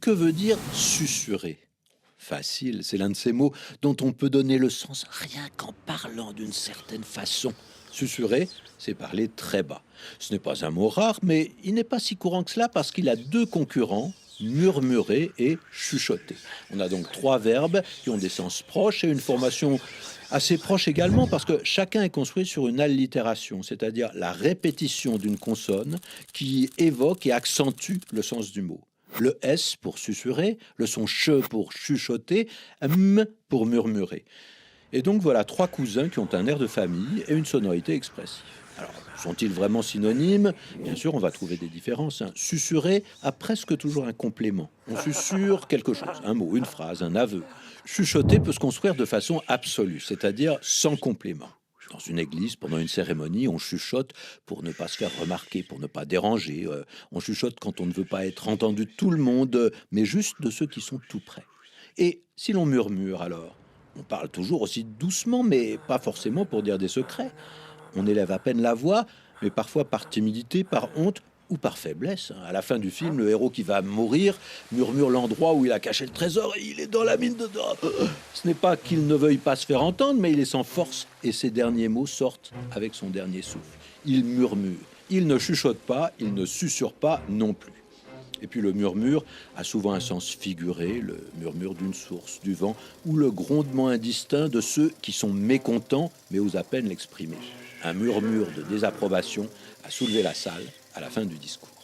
Que veut dire susurrer? Facile, c'est l'un de ces mots dont on peut donner le sens rien qu'en parlant d'une certaine façon. Susurrer, c'est parler très bas. Ce n'est pas un mot rare, mais il n'est pas si courant que cela parce qu'il a deux concurrents, murmurer et chuchoter. On a donc trois verbes qui ont des sens proches et une formation assez proche également parce que chacun est construit sur une allitération, c'est-à-dire la répétition d'une consonne qui évoque et accentue le sens du mot. Le S pour susurrer, le son CH pour chuchoter, M pour murmurer. Et donc voilà trois cousins qui ont un air de famille et une sonorité expressive. Alors, sont-ils vraiment synonymes? Bien sûr, on va trouver des différences, hein. Susurrer a presque toujours un complément. On susurre quelque chose, un mot, une phrase, un aveu. Chuchoter peut se construire de façon absolue, c'est-à-dire sans complément. Dans une église, pendant une cérémonie, on chuchote pour ne pas se faire remarquer, pour ne pas déranger. On chuchote quand on ne veut pas être entendu de tout le monde, mais juste de ceux qui sont tout près. Et si l'on murmure alors? On parle toujours aussi doucement, mais pas forcément pour dire des secrets. On élève à peine la voix, mais parfois par timidité, par honte ou par faiblesse, hein. À la fin du film, le héros qui va mourir murmure l'endroit où il a caché le trésor et il est dans la mine dedans. Ce n'est pas qu'il ne veuille pas se faire entendre, mais il est sans force et ses derniers mots sortent avec son dernier souffle. Il murmure. Il ne chuchote pas, il ne susurre pas non plus. Et puis le murmure a souvent un sens figuré, le murmure d'une source, du vent, ou le grondement indistinct de ceux qui sont mécontents, mais osent à peine l'exprimer. Un murmure de désapprobation a soulevé la salle à la fin du discours.